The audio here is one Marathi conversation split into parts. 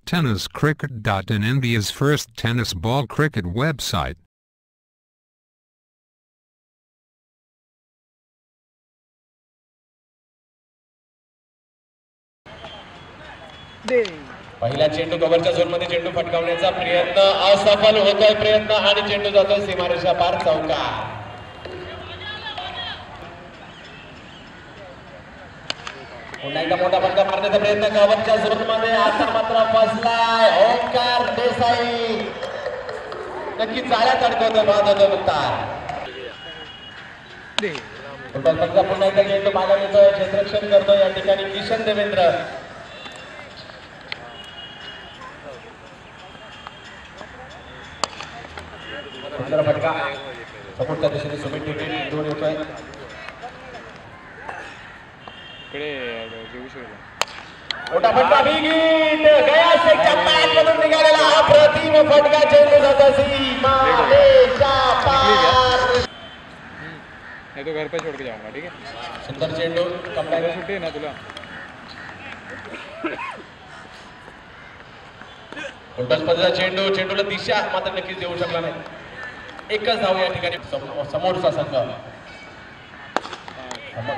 TennisCricket.in, India's first tennis ball cricket website. पहिला चेंडू कव्हरच्या झोनमध्ये चेंडू फटकावण्याचा प्रयत्न असफल होतोय प्रयत्न आणि चेंडू जातोय सीमारेषा पार चौकार. पुन्हा एकदा मोठा फटका मारण्याचा प्रयत्न कव्हरच्या झोनमध्ये आता मात्र फसलाय ओंकार देसाई. नक्की जाळ्यात अडकवतोय बाद होतोय मुक्तार. पुन्हा एकदा चेंडू पाहायला मिळतोय क्षेत्ररक्षण करतोय या ठिकाणी किशन देवेंद्र. सुंदर फटका समोरच्या दिशेने सुमित टिकीट दोन येतोय. मोठा फटका बिगिट गया सेटच्या पॅड मधून निघालेला अप्रतिम फटका चेंडू जातो सीमारेषा पार. मैं तो घर पे छोड़ के जाऊंगा ठीक है. सुंदर चेंडू कंपॅक्ट छुट्टी है ना तुला. उलटा स्पर्धा चेंडू चेंडूला दिशा मात्र नक्कीच देऊ शकला नाही. एकच धाव या ठिकाणी समोरचा संघ.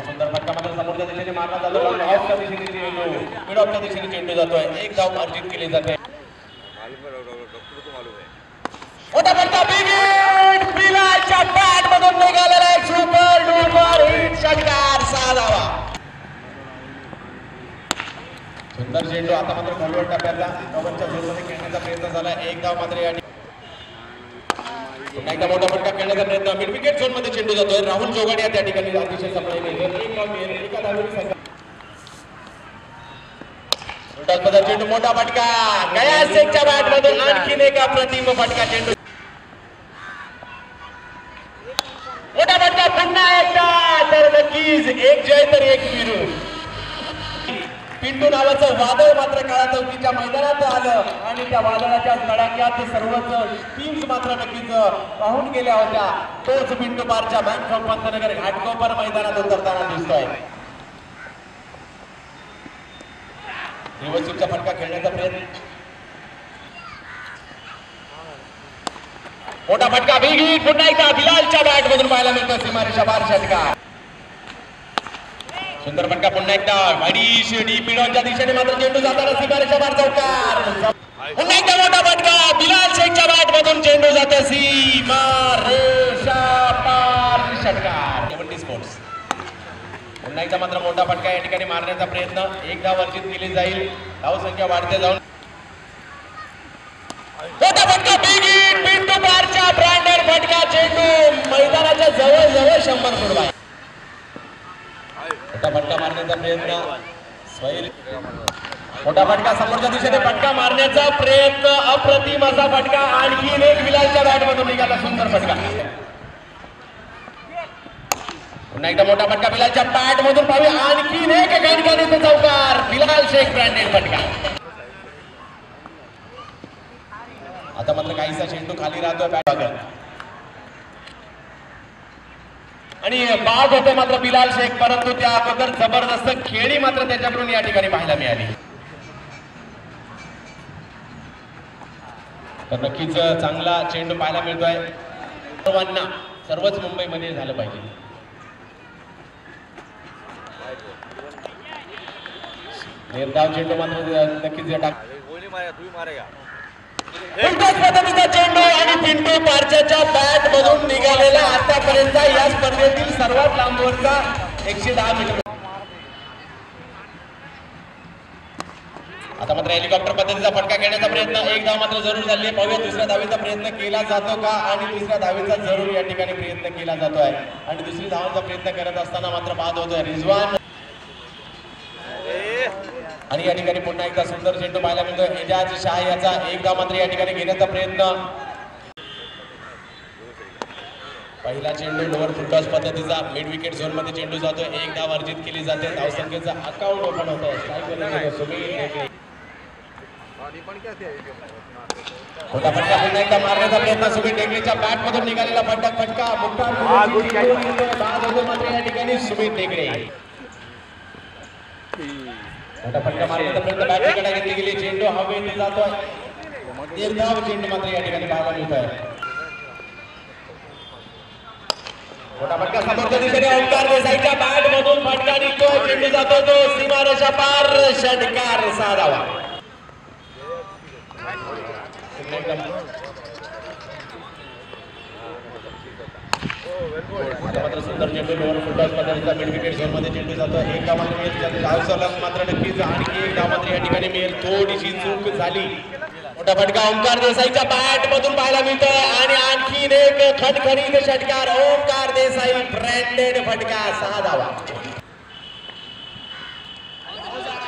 सुंदर फटका मात्र समोरच्या दिशेने मारला जातो. ऑफच्या दिशेने चेंडू मिड ऑफच्या दिशेने चेंडू जातोय. एक धाव अर्जित केली जाते. मोठा फटका बिगिट बिलालच्या बॅट मधून निघालेला एक सुपर डुपर हिट षटकार 6 धावा. सुंदर चेंडू आता मात्र खालवर टप्प्यातला कव्हरच्या झोनमध्ये खेळण्याचा प्रयत्न झाला. एक धाव मात्र या पुन्हा एकदा मोठा फटका खेळण्याचा प्रयत्न मिड विकेट झोन मध्ये चेंडू जातोय. राहुल जोगाडिया त्या ठिकाणी अतिशय सफल एका धावेने उलटा चेंडू मोठा फटका गया सेकच्या बॅट मधून आणखीन एक अप्रतिम फटका चेंडू. मोठा फटका पुन्हा एकदा तर नक्कीच एक जय तर एक विरू. पिंटू नावाचं वादळ मात्र काळा चौकीच्या मैदानात आलं आणि त्या वादळाच्या तडाख्यात सर्वच टीम्स मात्र नक्कीच पाहून गेल्या होत्या. तोच पिंटू पारच्या बँक ऑफ पंतनगर घाटकोपर मैदानात उतरताना दिसतोय. रिव्हर्सिवचा फटका खेळण्याचा प्रयत्न. मोठा फटका बिगिट पुन्हा एकदा बिलालच्या बॅट मधून पाहायला मिळतो सीमारेषा पार षटकार. सुंदर फटका पुन्हा एकदा अडीच डीप मिडॉनच्या दिशेने मात्र चेंडू जाताना सीमारेषा पार चौकार. पुन्हा एकदा मोठा फटका बिलाल शेखच्या बॅट मधून चेंडू जातो सीमारेषा पार षटकार. 70 स्पोर्ट्स. पुन्हा एकदा मात्र मोठा फटका या ठिकाणी मारण्याचा प्रयत्न. एक धाव अर्जित केली जाईल. धाव संख्या वाढते जाऊन मोठा फटका बिगिट पिंटू पारच्या ब्रँडेड फटका चेंडू मैदानाच्या जवळ जवळ 100 फूट बाहेर. मोठा फटका मारण्याचा प्रयत्न स्वैर. मोठा फटका समोरच्या दिशेने फटका मारण्याचा प्रयत्न अप्रतिम असा फटका आणखीन एक बिलालच्या बॅट मधून निघाला सुंदर फटका. पुन्हा एकदा मोठा फटका बिलालच्या बॅट मधून पाहूया आणखीन एक गणगणित चौकार बिलाल शेख ब्रँडेड फटका. आता मात्र काहीसा चेंडू खाली राहतोय बॅट आणि बाद होते मात्र बिलाल शेख. परंतु त्या अगोदर जबरदस्त खेळी मात्र त्याच्याकडून या ठिकाणी पाहायला मिळाली. तर नक्कीच चांगला चेंडू पाहायला मिळतोय. सर्वांना सर्वच मुंबईमध्ये झालं पाहिजे. निर्धाव चेंडू मात्र नक्कीच उलटाच पद्धतीचा चेंडू आणि पिंटू पारच्या बॅट मधून निघालेला आतापर्यंत या स्पर्धेतील सर्वात लांबवरचा 110 मीटर. आता मात्र हेलिकॉप्टर पद्धतीचा फटका खेळण्याचा प्रयत्न. एक धाव मात्र जरूर झाली. पाहूया दुसऱ्या धावेचा प्रयत्न केला जातो का आणि दुसऱ्या धावेचा जरूर या ठिकाणी प्रयत्न केला जातोय आणि दुसरी धावांचा प्रयत्न करत असताना मात्र बाद होतोय रिजवान. आणि या ठिकाणी पुन्हा एकदा सुंदर चेंडू पाहायला मिळतोय. एजाज शाह याचा एक धाव मात्र या ठिकाणी घेण्याचा प्रयत्न. पहिला चेंडू लोअर फुलटॉस पद्धतीचा मिड विकेट झोन मध्ये चेंडू जातोय. एक धाव अर्जित केली जाते. धावसंख्येचा अकाउंट ओपन होत आहे. मोठा फटका पुन्हा एकदा मारण्याचा प्रयत्न. सुमित टेकडेच्या बॅट मधून निघालेला फटका मुक्तार बाद होतो मात्र या ठिकाणी सुमित टेकडे. मोठा फटका मारण्याचा प्रयत्न बॅटकडे घेतली गेली चेंडू हवेत जातोय निर्धाव चेंडू मात्र या ठिकाणी पाहायला मिळत आहे मोठा फटका समोरच्या दिशेने ओंकार देसाईच्या बॅट मधून फटका निघतोय चेंडू जातो तो सीमारेषा पार षटकार 6 धावा मात्र सुंदर चेंडू लोअर फुटबॉल पद्धतीचा मिड विकेट झोन मध्ये चेंडू जातो एक धाव मिळेल धावसलग मात्र नक्कीच आणखी एक धाव मात्र या ठिकाणी मिळेल थोडीशी चूक झाली मोठा फटका ओंकार देसाईच्या बॅट मधून पाहायला मिळतोय आणि आणखीन एक खणखणीत षटकार ओंकार देसाई ब्रँडेड फटका 6 धावा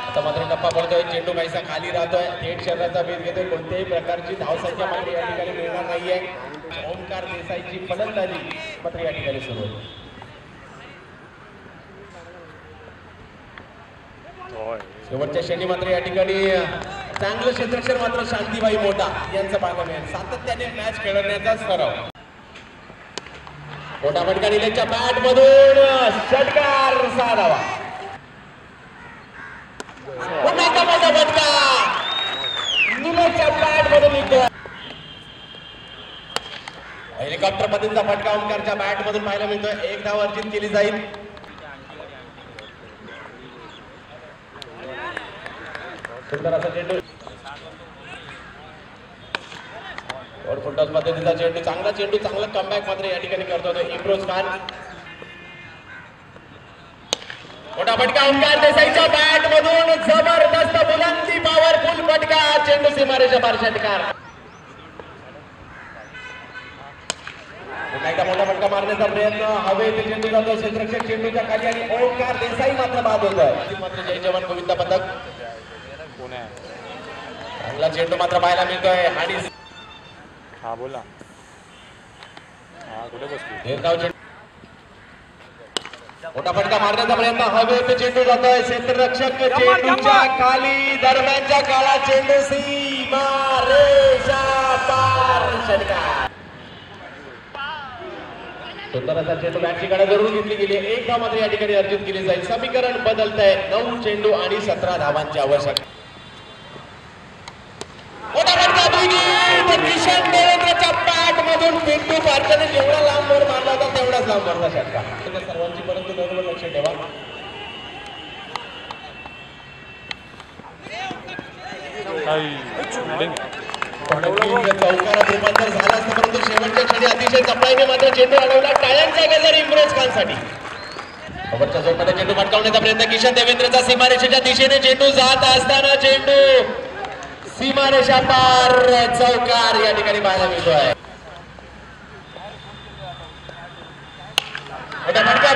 आता मात्र टप्पा पडतोय चेंडू काहीसा खाली राहतोय थेट शरीराचा वेध घेतोय कोणत्याही प्रकारची धावसंख्या मात्र या ठिकाणी मिळणार नाहीये ओंकार देसाईची फलंदाजी मात्र या ठिकाणी सुरू होईल शेवटच्या क्षणी मात्र या ठिकाणी चांगलं क्षेत्ररक्षण मात्र शांतीबाई मोठा यांचं पाहायला मिळेल सातत्याने मॅच खेळण्याचा सराव मोठा फटका निलेशच्या बॅट मधून षटकार 6 धावा पुन्हा एकदा मोठा फटका निलेशच्या बॅट मधून निघतोय हेलिकॉप्टर पद्धतीचा फटका ओंकारच्या बॅट मधून पाहायला मिळतोय एक धाव अर्जित केली जाईल सुंदर असा चेंडू फुटबॉल पद्धतीचा चेंडू चांगला कमबॅक मात्र या ठिकाणी करतो इम्रोज खान मोठा फटका ओंकार देसाईच्या बॅट मधून जबरदस्त बुलंदी पॉवरफुल फटका चेंडू सीमारेषा पार षटकार एकदा मोठा फटका मारण्याचा प्रयत्न हवेत चेंडू जातो क्षेत्ररक्षक चेंडूच्या खाली आणि ओंकार देसाई मात्र बाद होतोय मात्र जय जवान गोविंदा पदक चांगला चेंडू मात्र पाहायला मिळतोय आणि हा बोला हा कुठे बसली मोठा फटका मारण्याचा प्रयत्न हवेत चेंडू जातोय क्षेत्ररक्षक चेंडूच्या खाली दरम्यानच्या काळात चेंडू सीमारेषा पार षटकार सुंदर असा चेंडू बॅटची कडे जरूर घेतली गेली एक धाव मात्र या ठिकाणी अर्जित केली जाईल समीकरण बदलत आहे 9 चेंडू आणि 17 धावांची आवश्यकता मोठा फटका किशन देवेंद्रच्या बॅट मधून पिंटू पारच्याने जेवढा लांब वर मारला होता तेवढाच लांब मारला षटकार सर्वांची परंतु बरोबर लक्ष ठेवा चौकारात रूपांतर झालं असतं परंतु शेवटच्या क्षणी अतिशय चपळाईने मात्र चेंडू अडवला टाळ्यांचा गजर इम्रोज खान साठी शेवटच्या झोनमध्ये चेंडू फटकावण्याचा प्रयत्न किशन देवेंद्रचा सीमारेषेच्या दिशेने चेंडू जात असताना चेंडू सीमारेषा पार चौकार या ठिकाणी पाहायला मिळतोय मोठा फटका